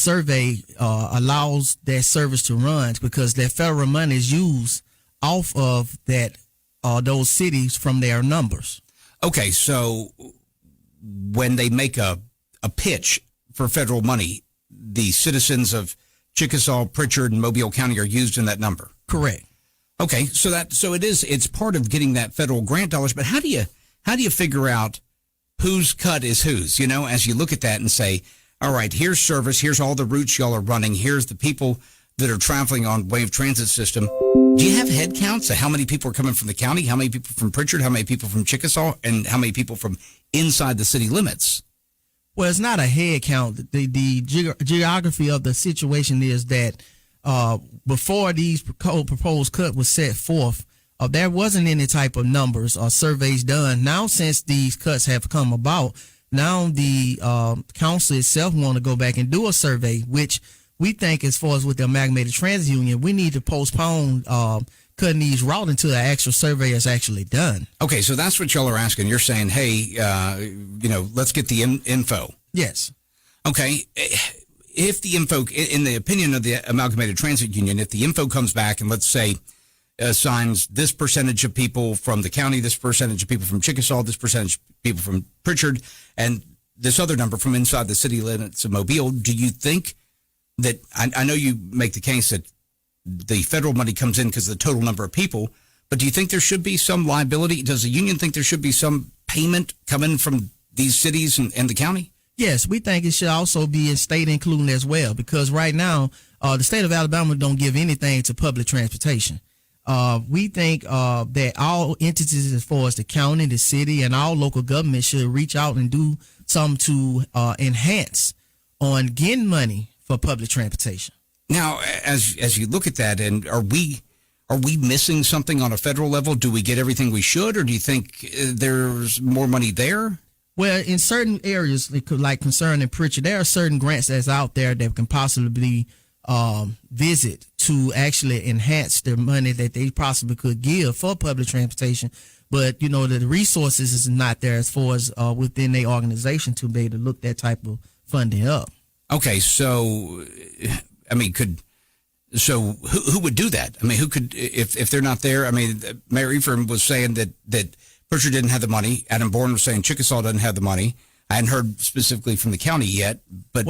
survey allows that service to run because that federal money is used off of that those cities from their numbers. Okay, so when they make a pitch for federal money, the citizens of Chickasaw, Pritchard, and Mobile County are used in that number. Correct. Okay, so it's part of getting that federal grant dollars. But how do you figure out whose cut is whose? You know, as you look at that and say, all right, here's service, here's all the routes y'all are running, here's the people that are traveling on wave transit system. Do you have head counts of how many people are coming from the county, how many people from Pritchard, how many people from Chickasaw, and how many people from inside the city limits? Well, it's not a head count. The geography of the situation is that before these proposed cut was set forth, there wasn't any type of numbers or surveys done. Now, since these cuts have come about, now the council itself want to go back and do a survey, which we think, as far as with the Amalgamated Transit Union, we need to postpone cutting these routes until the actual survey is actually done. Okay, so that's what y'all are asking. You're saying, hey, let's get the info. Yes. Okay. If the info, in the opinion of the Amalgamated Transit Union, if the info comes back and let's say assigns this percentage of people from the county, this percentage of people from Chickasaw, this percentage of people from Pritchard, and this other number from inside the city limits of Mobile, do you think that, I know you make the case that the federal money comes in because of the total number of people, but do you think there should be some liability? Does the union think there should be some payment coming from these cities and the county? Yes, we think it should also be in state including as well, because right now the state of Alabama don't give anything to public transportation. We think that all entities, as far as the county, the city, and all local government, should reach out and do something to enhance on getting money for public transportation. Now, as you look at that, and are we missing something on a federal level? Do we get everything we should, or do you think there's more money there? Well, in certain areas, like concerning Pritchard, there are certain grants that's out there that can possibly visit to actually enhance the money that they possibly could give for public transportation. But, the resources is not there as far as within their organization to be able to look that type of funding up. Okay, so, I mean, who would do that? I mean, who could, if they're not there? I mean, Mayor Ephraim was saying that Pritchard didn't have the money. Adam Bourne was saying Chickasaw doesn't have the money. I hadn't heard specifically from the county yet, but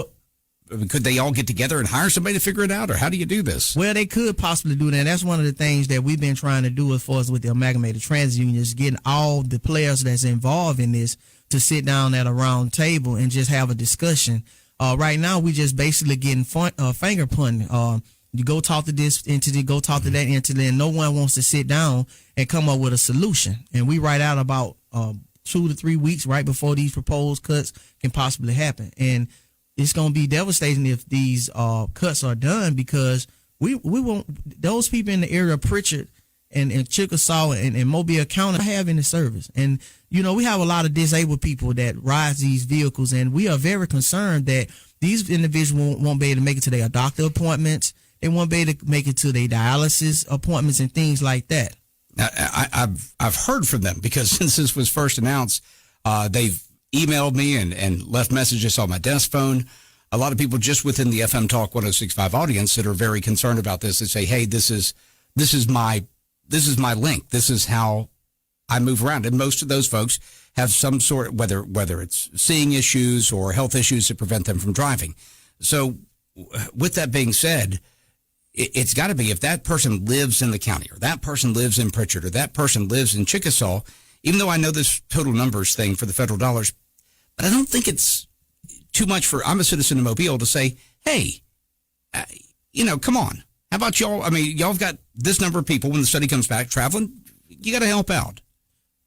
could they all get together and hire somebody to figure it out, or how do you do this? Well, they could possibly do that. And that's one of the things that we've been trying to do as far as with the Amalgamated Transit Union, is getting all the players that's involved in this to sit down at a round table and just have a discussion. Right now, we just basically getting finger pointing. You go talk to this entity, go talk to that entity, and no one wants to sit down and come up with a solution. And we write out about 2 to 3 weeks right before these proposed cuts can possibly happen. And it's going to be devastating if these cuts are done, because we won't, those people in the area of Pritchard and Chickasaw and Mobile County not having the service. And, we have a lot of disabled people that ride these vehicles, and we are very concerned that these individuals won't be able to make it to their doctor appointments. They won't be able to make it to their dialysis appointments and things like that. Now, I've heard from them, because since this was first announced, they've emailed me and left messages on my desk phone. A lot of people just within the FM Talk 106.5 audience that are very concerned about this. They say, "Hey, this is my link. This is how I move around." And most of those folks have some sort, whether it's seeing issues or health issues that prevent them from driving. So, with that being said, it's got to be, if that person lives in the county, or that person lives in Pritchard, or that person lives in Chickasaw, even though I know this total numbers thing for the federal dollars, but I don't think it's too much I'm a citizen of Mobile to say, hey, come on. How about y'all? I mean, y'all have got this number of people when the study comes back traveling. You got to help out.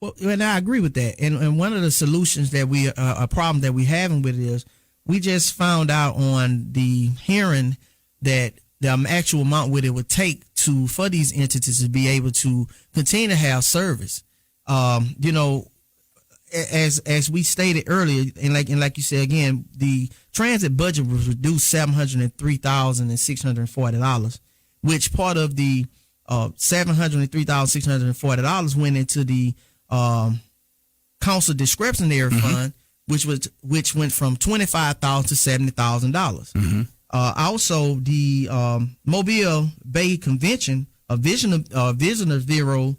Well, and I agree with that. And one of the solutions that a problem that we're having with it is, we just found out on the hearing that the actual amount what it would take for these entities to be able to continue to have service. As we stated earlier, and like you said again, the transit budget was reduced $703,640, which part of the $703,640 went into the council discretionary fund, which went from $25,000 to $70,000. Also, the Mobile Bay Convention, Visitor Bureau,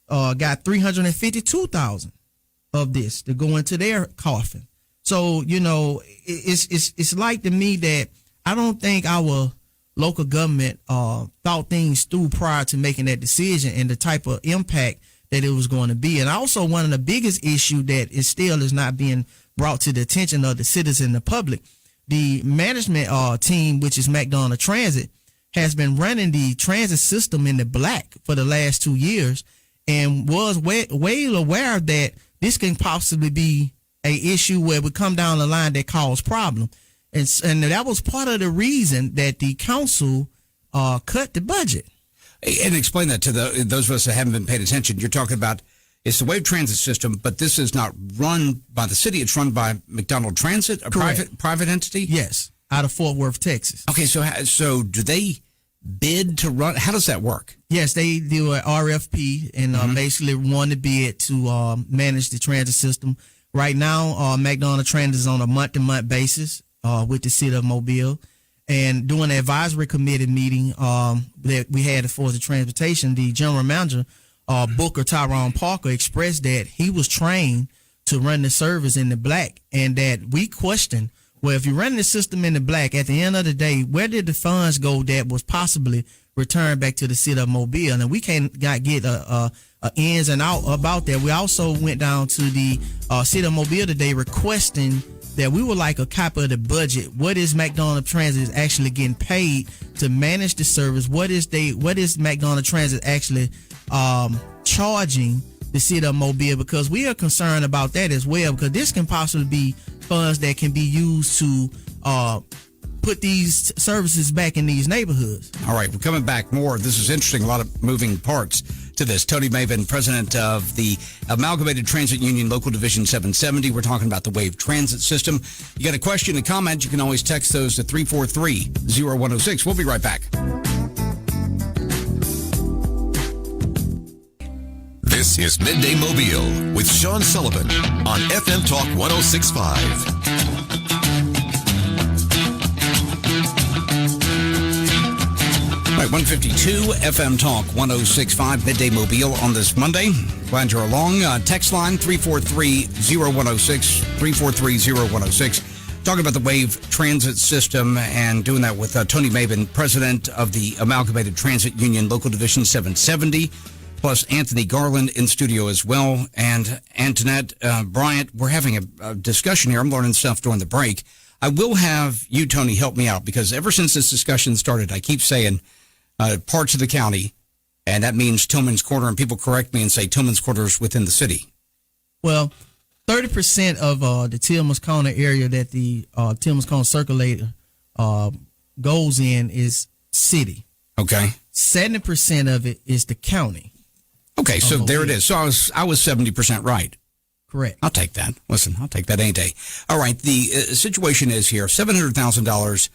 got $352,000 of this to go into their coffin. So it's like to me that I don't think our local government thought things through prior to making that decision and the type of impact that it was going to be. And also, one of the biggest issue that is not being brought to the attention of the citizens and the public, the management team, which is McDonough Transit, has been running the transit system in the black for the last 2 years, and was well aware that this can possibly be a issue where we come down the line that cause problem. And that was part of the reason that the council cut the budget. And explain that to those of us that haven't been paying attention. You're talking about it's the Wave Transit system, but this is not run by the city. It's run by McDonald Transit, a private entity? Yes, out of Fort Worth, Texas. Okay, so do they bid to run? How does that work? Yes, they do an RFP and basically won the bid to manage the transit system. Right now, McDonald Transit is on a month-to-month basis with the city of Mobile. And during the advisory committee meeting that we had for the transportation, the general manager, Booker Tyrone Parker, expressed that he was trained to run the service in the black, and that we questioned, well, if you run the system in the black, at the end of the day, where did the funds go that was possibly returned back to the city of Mobile? And we can't get a ins and out about that. We also went down to the city of Mobile today requesting that we would like a copy of the budget. What is McDonald Transit actually getting paid to manage the service? What is McDonald Transit actually charging the city of Mobile? Because we are concerned about that as well, because this can possibly be funds that can be used to put these services back in these neighborhoods. All right, we're coming back more. This is interesting. A lot of moving parts to this. Tony Maven, president of the Amalgamated Transit Union Local Division 770. We're talking about the Wave Transit System. You got a question, a comment, you can always text those to 343-0106. We'll be right back. This is Midday Mobile with Sean Sullivan on FM Talk 106.5. Right, 152 FM Talk 106.5 Midday Mobile on this Monday. Glad you're along. Text line 343-0106, 343-0106. Talking about the Wave Transit System and doing that with Tony Maven, president of the Amalgamated Transit Union Local Division 770, plus Anthony Garland in studio as well. And Antoinette Bryant, we're having a discussion here. I'm learning stuff during the break. I will have you, Tony, help me out, because ever since this discussion started, I keep saying parts of the county, and that means Tillman's Corner, and people correct me and say Tillman's Corner is within the city. Well, 30% of the Tillman's Corner area that the Tillman's Corner Circulator goes in is city. Okay. 70% of it is the county. Okay, so there it is. So I was 70% right. Correct. I'll take that. Listen, I'll take that any day. All right, the situation is here: $700,000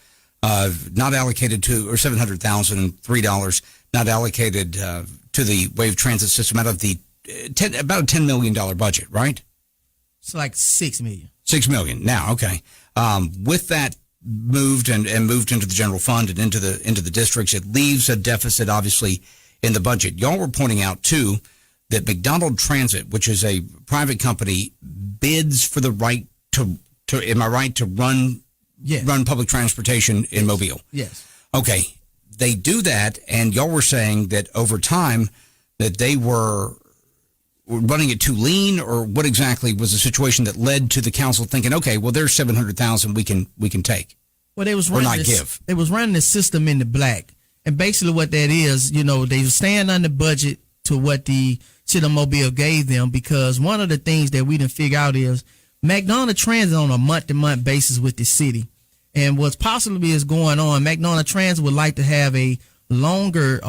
not allocated to, or $703 not allocated to the Wave Transit System out of the about a $10 million budget, right? It's like $6 million. $6 million. Now, okay. With that moved and moved into the general fund and into the districts, it leaves a deficit, obviously, in the budget. Y'all were pointing out too that McDonald Transit, which is a private company, bids for the right to am I right, to run public transportation in Mobile? Yes. Okay. They do that, and y'all were saying that over time that they were running it too lean, or what exactly was the situation that led to the council thinking, okay, well, there's $700,000 we can take. Well, they was running They was running the system in the black. And basically what that is, they were staying under budget to what the city of Mobile gave them, because one of the things that we didn't figure out is McDonald Transit on a month-to-month basis with the city. And what's possibly is going on, McDonald Transit would like to have a longer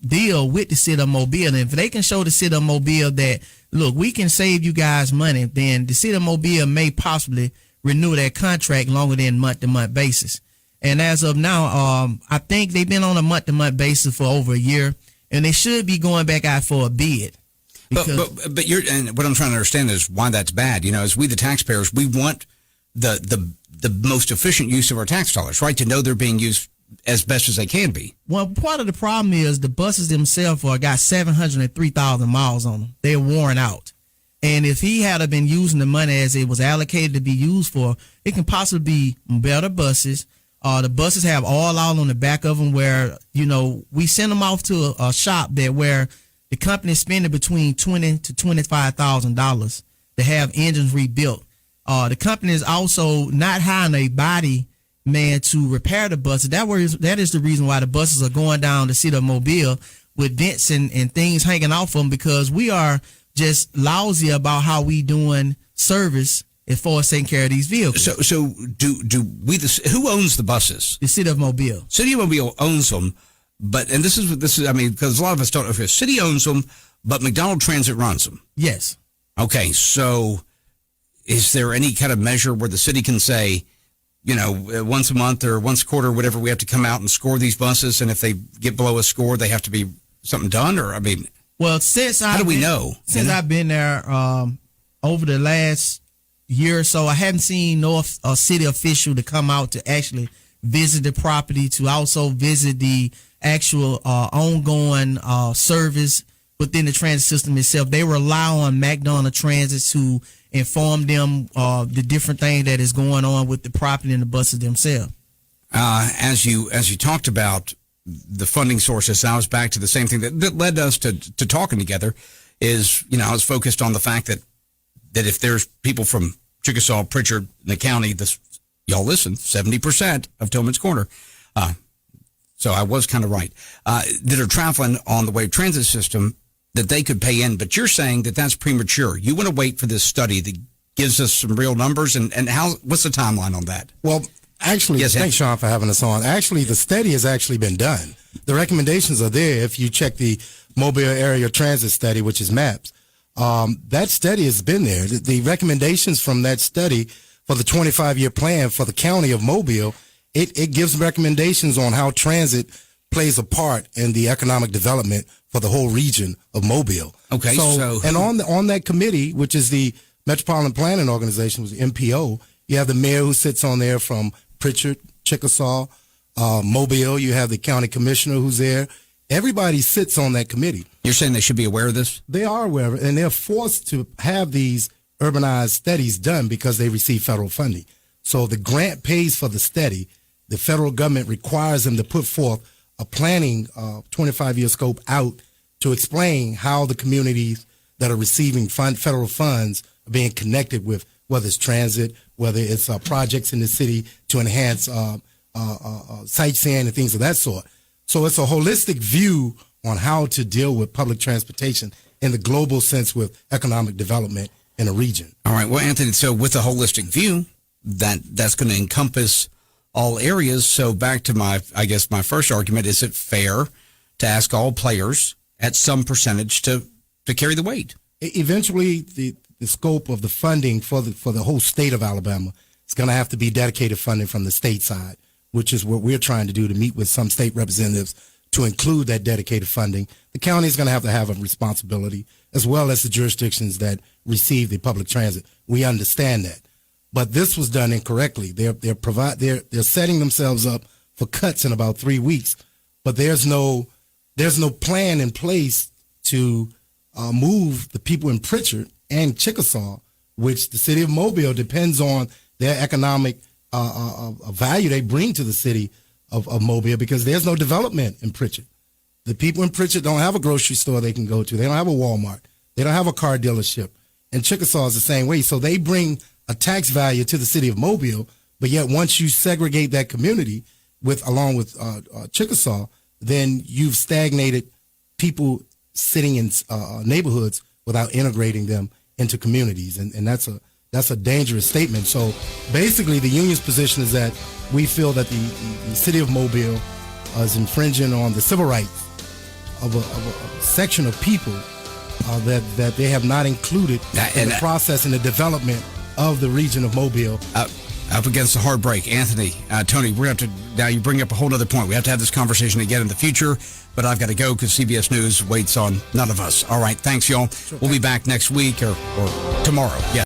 deal with the city of Mobile. And if they can show the city of Mobile that, look, we can save you guys money, then the city of Mobile may possibly renew that contract longer than month-to-month basis. And as of now, I think they've been on a month-to-month basis for over a year, and they should be going back out for a bid. But and what I'm trying to understand is why that's bad. As we, the taxpayers, we want the most efficient use of our tax dollars, right? To know they're being used as best as they can be. Well, part of the problem is the buses themselves got 703,000 miles on them. They're worn out. And if he had been using the money as it was allocated to be used for, it can possibly be better buses. The buses have oil out on the back of them where, we send them off to a shop where the company is spending between $20,000 to $25,000 to have engines rebuilt. The company is also not hiring a body man to repair the buses. That is the reason why the buses are going down the city of Mobile with dents and things hanging off them, because we are just lousy about how we doing service as far as taking care of these vehicles. So do we? Who owns the buses? The city of Mobile. City of Mobile owns them, and this is. I mean, because a lot of us don't know if the city owns them, but McDonald Transit runs them. Yes. Okay, so is there any kind of measure where the city can say, once a month or once a quarter, or whatever, we have to come out and score these buses, and if they get below a score, they have to be something done? Or, I mean, well, how do we know? Since I've been there over the last year or so, I haven't seen a city official to come out to actually visit the property, to also visit the actual ongoing service within the transit system itself. They rely on McDonald Transit to inform them the different things that is going on with the property and the buses themselves. As you talked about the funding sources, I was back to the same thing that led us to talking together. Is I was focused on the fact that if there's people from Chickasaw, Pritchard, and the county, y'all listen, 70% of Tillman's Corner. So I was kind of right. That are traveling on the wave transit system, that they could pay in, but you're saying that that's premature. You want to wait for this study that gives us some real numbers, and what's the timeline on that? Well, actually, yes, thanks, Sean, for having us on. Actually, the study has actually been done. The recommendations are there. If you check the Mobile Area Transit Study, which is MAPS, that study has been there. The recommendations from that study for the 25-year plan for the county of Mobile, it gives recommendations on how transit plays a part in the economic development for the whole region of Mobile. Okay, so and on that committee, which is the Metropolitan Planning Organization, was the MPO, you have the mayor who sits on there from Pritchard, Chickasaw, Mobile. You have the county commissioner who's there. Everybody sits on that committee. You're saying they should be aware of this? They are aware of it, and they're forced to have these urbanized studies done because they receive federal funding. So the grant pays for the study. The federal government requires them to put forth a planning 25-year scope out to explain how the communities that are receiving federal funds are being connected with, whether it's transit, whether it's projects in the city to enhance sightseeing and things of that sort. So it's a holistic view on how to deal with public transportation in the global sense with economic development in a region. All right. Well, Anthony, so with a holistic view, that's going to encompass all areas. So back to my first argument, is it fair to ask all players at some percentage to carry the weight? Eventually, the scope of the funding for the whole state of Alabama is going to have to be dedicated funding from the state side, which is what we're trying to do, to meet with some state representatives to include that dedicated funding. The county is going to have a responsibility, as well as the jurisdictions that receive the public transit. We understand that. But this was done incorrectly. They're setting themselves up for cuts in about 3 weeks, but there's no plan in place to move the people in Pritchard and Chickasaw, which the city of Mobile depends on their economic value they bring to the city of Mobile, because there's no development in Pritchard. The people in Pritchard don't have a grocery store they can go to. They don't have a Walmart. They don't have a car dealership. And Chickasaw is the same way. So they bring a tax value to the city of Mobile, but yet once you segregate that community along with Chickasaw, then you've stagnated people sitting in neighborhoods without integrating them into communities, and that's a dangerous statement. So basically, the union's position is that we feel that the city of Mobile is infringing on the civil rights of a section of people that they have not included in the process and the development of the region of Mobile. Up against the hard break. Anthony, Tony, we're going to have to, now you bring up a whole other point. We have to have this conversation again in the future, but I've got to go because CBS News waits on none of us. All right, thanks, y'all. Sure, we'll be back next week or tomorrow. Yeah.